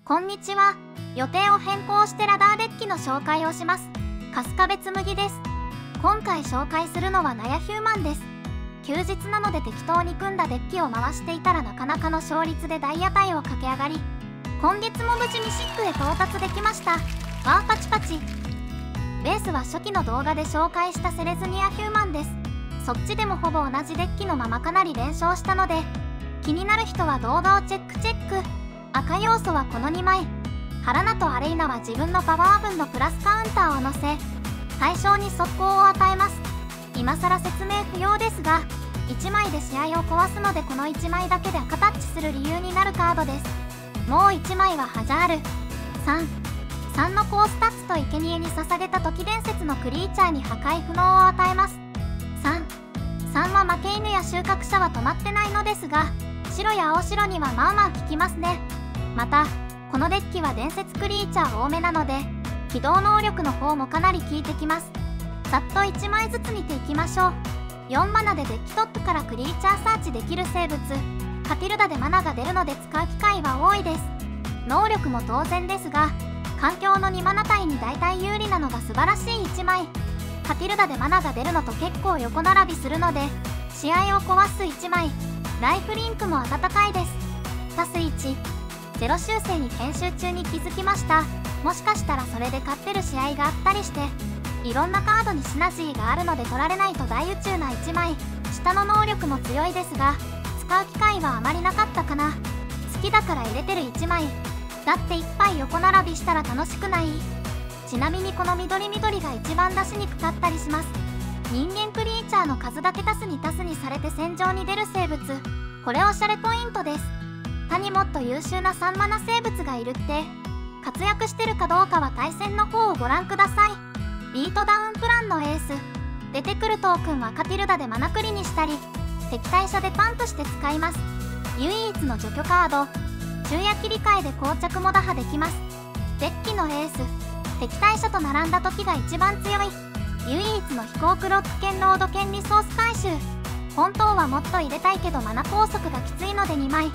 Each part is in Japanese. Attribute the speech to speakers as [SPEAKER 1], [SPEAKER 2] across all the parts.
[SPEAKER 1] こんにちは。予定を変更してラダーデッキの紹介をします。春日部紬です。今回紹介するのはナヤヒューマンです。休日なので適当に組んだデッキを回していたらなかなかの勝率で大屋台を駆け上がり、今月も無事にシックへ到達できました。ワーパチパチ。ベースは初期の動画で紹介したセレズニアヒューマンです。そっちでもほぼ同じデッキのままかなり連勝したので、気になる人は動画をチェック。赤要素はこの2枚。ハラナとアレイナは自分のパワー分のプラスカウンターを乗せ、対象に速攻を与えます。今更説明不要ですが、1枚で試合を壊すのでこの1枚だけで赤タッチする理由になるカードです。もう1枚はハジャール。3のコースタッツと生贄に捧げた時伝説のクリーチャーに破壊不能を与えます。3は負け犬や収穫者は止まってないのですが、白や青白にはまあまあ効きますね。またこのデッキは伝説クリーチャー多めなので、起動能力の方もかなり効いてきます。ざっと1枚ずつ見ていきましょう。4マナでデッキトップからクリーチャーサーチできる生物カティルダでマナが出るので使う機会は多いです。能力も当然ですが、環境の2マナ帯に大体有利なのが素晴らしい1枚。カティルダでマナが出るのと結構横並びするので、試合を壊す1枚。ライフリンクも温かいです。タス1ゼロ修正に編集中に気づきました。もしかしたらそれで勝ってる試合があったりして、いろんなカードにシナジーがあるので取られないと大宇宙な1枚。下の能力も強いですが、使う機会はあまりなかったかな。好きだから入れてる1枚。だっていっぱい横並びしたら楽しくない？ちなみにこの緑が一番出しにくかったりします。人間クリーチャーの数だけ足すにされて戦場に出る生物。これおしゃれポイントです。他にもっと優秀な3マナ生物がいるって。活躍してるかどうかは対戦の方をご覧ください。ビートダウンプランのエース。出てくるトークンはカティルダでマナクリにしたり、敵対者でパンとして使います。唯一の除去カード。昼夜切り替えで膠着も打破できます。デッキのエース。敵対者と並んだ時が一番強い。唯一の飛行クロック剣ノード剣リソース回収。本当はもっと入れたいけどマナ拘束がきついので2枚。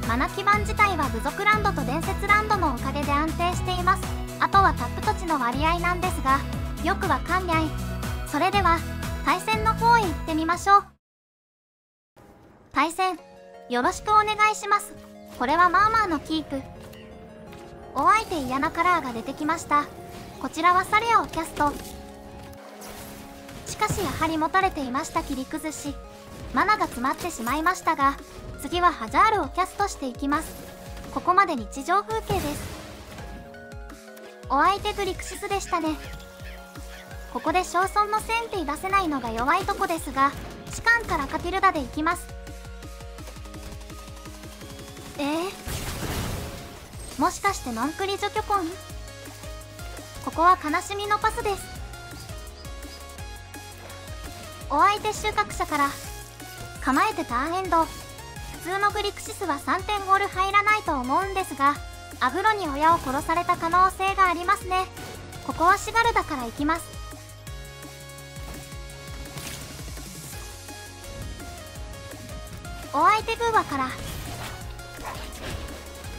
[SPEAKER 1] マナ基盤自体は部族ランドと伝説ランドのおかげで安定しています。あとはタップ土地の割合なんですが、よくわかんない。それでは対戦の方へ行ってみましょう。対戦よろしくお願いします。これはまあまあのキープ。お相手嫌なカラーが出てきました。こちらはサリアをキャスト。しかしやはり持たれていました切り崩し。マナが詰まってしまいましたが、次はハジャールをキャストしていきます。ここまで日常風景です。お相手グリクシスでしたね。ここで焦燥のセンティ出せないのが弱いとこですが、士官からカティルダでいきます。もしかしてノンクリ除去コン？ここは悲しみのパスです。お相手収穫者から構えてターンエンド。普通のグリクシスは3点ゴール入らないと思うんですが、アグロに親を殺された可能性がありますね。ここはシガルダから行きます。お相手グーワから、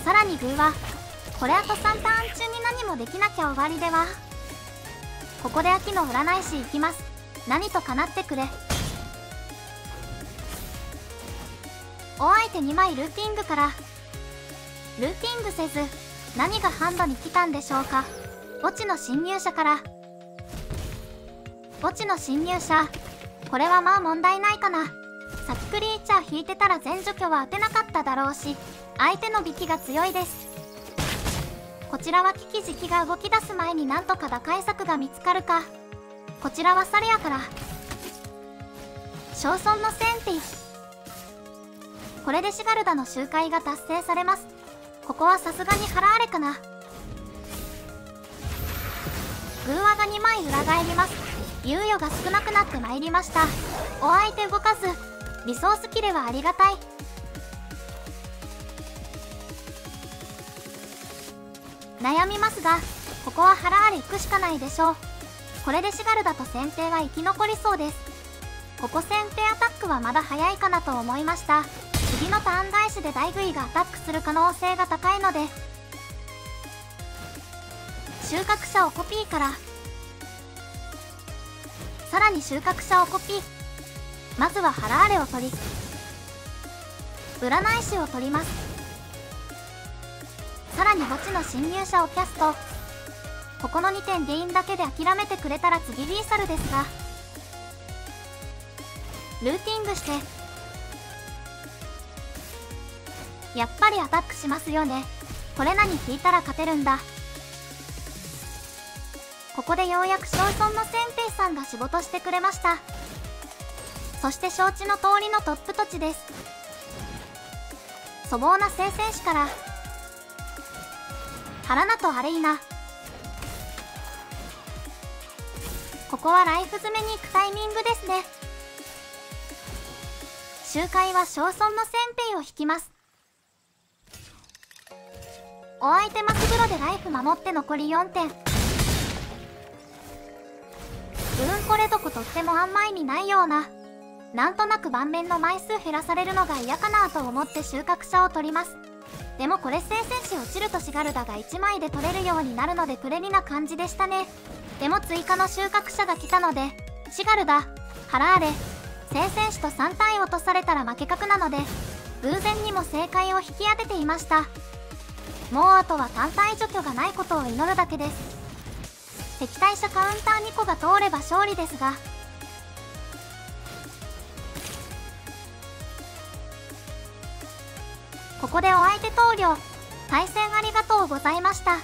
[SPEAKER 1] さらにグーワ。これあと3ターン中に何もできなきゃ終わりでは。ここで秋の占い師行きます。何と叶ってくれ。お相手2枚ルーティングから。ルーティングせず何がハンドに来たんでしょうか。墓地の侵入者から。墓地の侵入者。これはまあ問題ないかな。先クリーチャー引いてたら全除去は当てなかっただろうし、相手の引きが強いです。こちらは危機時期が動き出す前になんとか打開策が見つかるか。こちらはサリアから。焦燥のセンティ。これでシガルダの周回が達成されます。ここはさすがにハラーレかな。グーワが2枚裏返ります。猶予が少なくなってまいりました。お相手動かず。リソース切れはありがたい。悩みますが、ここはハラーレ行くしかないでしょう。これでシガルダと先手は生き残りそうです。ここ先手アタックはまだ早いかなと思いました。次のターン返しで大食いがアタックする可能性が高いので、収穫者をコピーから、さらに収穫者をコピー。まずはハラーレを取り、占い師を取ります。さらに墓地の侵入者をキャスト。ここの2点原因だけで諦めてくれたら次リーサルですが、ルーティングして、やっぱりアタックしますよね。これ何引いたら勝てるんだ。ここでようやく正村の先兵さんが仕事してくれました。そして承知の通りのトップ土地です。粗暴な聖戦士からハラナとアレイナ。ここはライフ詰めに行くタイミングですね。周回は正村の先兵を引きます。お相手マスブロでライフ守って残り4点。これどことってもあんま意味ないような。なんとなく盤面の枚数減らされるのが嫌かなと思って収穫者を取ります。でもこれ聖戦士落ちるとシガルダが1枚で取れるようになるのでプレリな感じでしたね。でも追加の収穫者が来たので、シガルダ、ハラーレ、聖戦士と3体落とされたら負け角なので、偶然にも正解を引き当てていました。もうあとは単体除去がないことを祈るだけです。敵対者カウンター2個が通れば勝利ですが、ここでお相手投了。対戦ありがとうございました。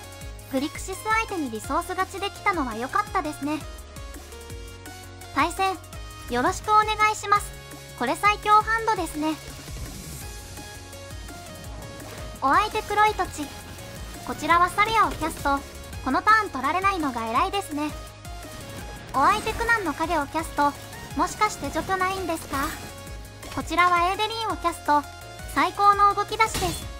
[SPEAKER 1] グリクシス相手にリソース勝ちできたのは良かったですね。対戦よろしくお願いします。これ最強ハンドですね。お相手黒い土地。こちらはサリアをキャスト。このターン取られないのが偉いですね。お相手苦難の影をキャスト。もしかして除去ないんですか？こちらはエーデリンをキャスト。最高の動き出しです。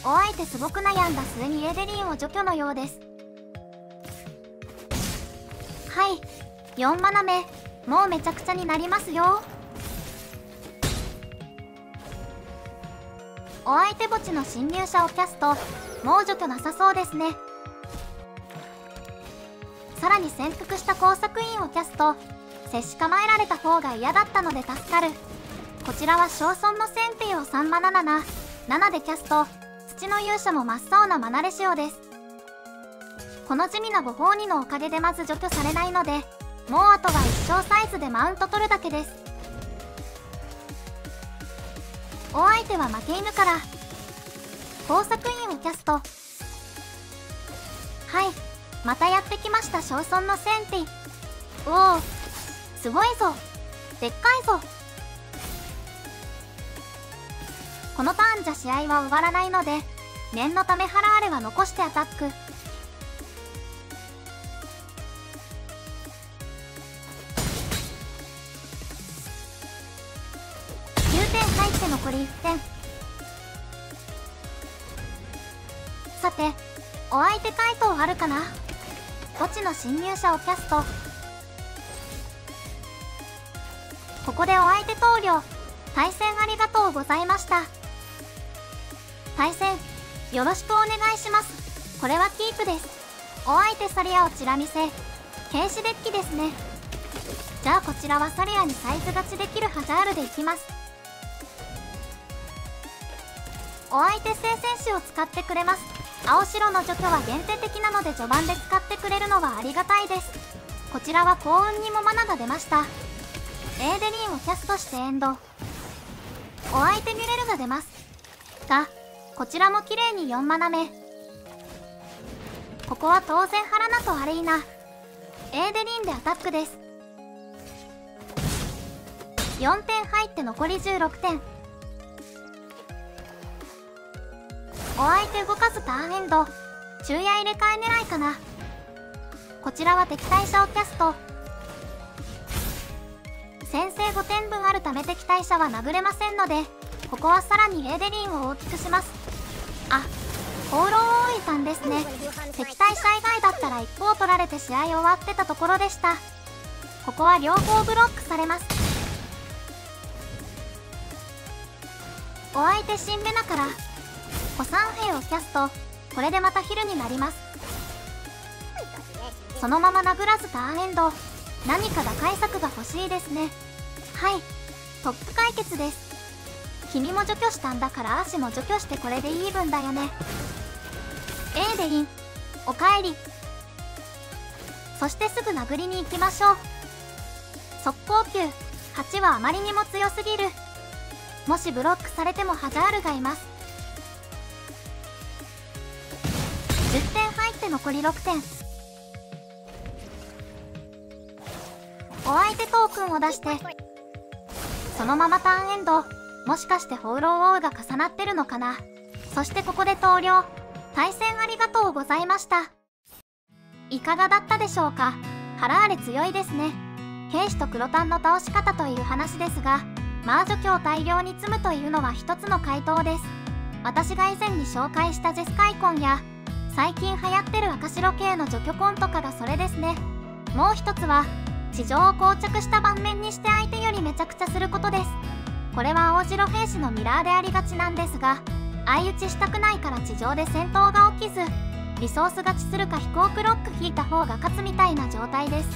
[SPEAKER 1] お相手すごく悩んだ末にエーデリンを除去のようです。はい、4マナ目、もうめちゃくちゃになりますよ。お相手墓地の侵入者をキャスト。もう除去なさそうですね。さらに潜伏した工作員をキャスト。接し構えられた方が嫌だったので助かる。こちらは正村の先兵を3マナ7でキャスト。土の勇者も真っ青なマナレシオです。この地味なご褒美のおかげでまず除去されないので、もうあとは一生サイズでマウント取るだけです。お相手は負け犬から工作員をキャスト。はい、またやってきました正村の先兵。おお、すごいぞ、でっかいぞ。このターンじゃ試合は終わらないので、念のためハラーレは残してアタック。9点入って残り1点。さて、お相手回答あるかな？墓地の侵入者をキャスト。ここでお相手投了。対戦ありがとうございました。対戦よろしくお願いします。これはキープです。お相手サリアをチラ見せ。軽視デッキですね。じゃあこちらはサリアにサイズ勝ちできるハザールでいきます。お相手聖戦士を使ってくれます。青白の除去は限定的なので序盤で使ってくれるのはありがたいです。こちらは幸運にもマナが出ました。エーデリンをキャストしてエンド。お相手ミュレルが出ますが、こちらも綺麗に4マナ目。ここは当然ハラナとアレイナ、エーデリンでアタックです。4点入って残り16点。お相手動かずターンエンド。昼夜入れ替え狙いかな。こちらは敵対者をキャスト。先制5点分あるため敵対者は殴れませんので、ここはさらにエーデリンを大きくします。あ、放浪大井さんですね。敵対者以外だったら一方取られて試合終わってたところでした。ここは両方ブロックされます。お相手シンベナから古参兵をキャスト。これでまたヒルになります。そのまま殴らずターンエンド。何か打開策が欲しいですね。はい、トップ解決です。君も除去したんだから足も除去してこれでイーブンだよね。エーデリン、おかえり。そしてすぐ殴りに行きましょう。速攻球8はあまりにも強すぎる。もしブロックされてもハザールがいます。10点入って残り6点。お相手トークンを出して、そのままターンエンド。もしかして放浪王が重なってるのかな。そしてここで投了。対戦ありがとうございました。いかがだったでしょうか。ハラーレ強いですね。兵士と黒炭の倒し方という話ですが、マー除去を大量に積むというのは一つの回答です。私が以前に紹介したゼスカイコンや最近流行ってる赤白系の除去コンとかがそれですね。もう一つは地上を膠着した盤面にして相手よりめちゃくちゃすることです。これは青白兵士のミラーでありがちなんですが、相打ちしたくないから地上で戦闘が起きず、リソース勝ちするか飛行クロック引いた方が勝つみたいな状態です。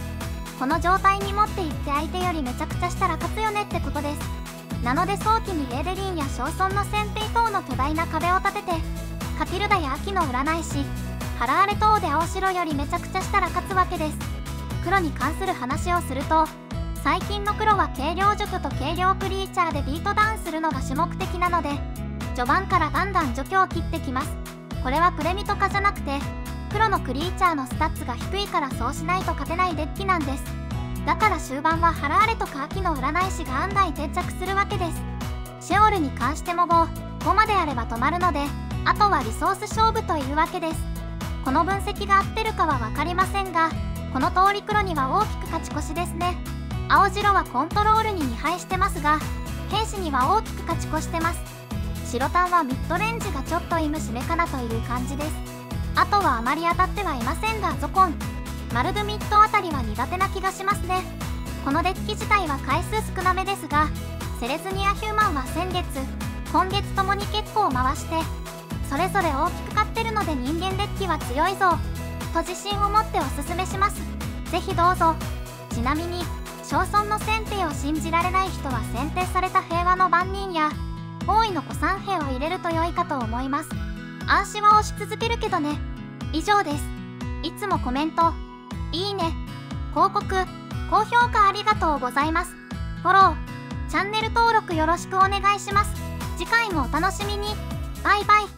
[SPEAKER 1] この状態に持っていって相手よりめちゃくちゃしたら勝つよねってことです。なので早期にエーデリンや小村の先兵等の巨大な壁を立てて、カティルダや秋の占い師、ハラーレ等で青白よりめちゃくちゃしたら勝つわけです。黒に関する話をすると、最近の黒は軽量除去と軽量クリーチャーでビートダウンするのが主目的なので、序盤からガンガン除去を切ってきます。これはプレミとかじゃなくて、黒のクリーチャーのスタッツが低いからそうしないと勝てないデッキなんです。だから終盤はハラーレとか秋の占い師が案外定着するわけです。シェオルに関しても5まであれば止まるので、あとはリソース勝負というわけです。この分析が合ってるかは分かりませんが、この通り黒には大きく勝ち越しですね。青白はコントロールに2敗してますが、兵士には大きく勝ち越してます。白タンはミッドレンジがちょっとイム締めかなという感じです。あとはあまり当たってはいませんが、ゾコン、マルドミッドあたりは苦手な気がしますね。このデッキ自体は回数少なめですが、セレズニアヒューマンは先月、今月ともに結構回して、それぞれ大きく勝ってるので人間デッキは強いぞ、と自信を持っておすすめします。ぜひどうぞ。ちなみに、小村の先兵を信じられない人は選定された平和の番人や、王位の古参兵を入れると良いかと思います。暗視は押し続けるけどね。以上です。いつもコメント、いいね、広告、高評価ありがとうございます。フォロー、チャンネル登録よろしくお願いします。次回もお楽しみに。バイバイ。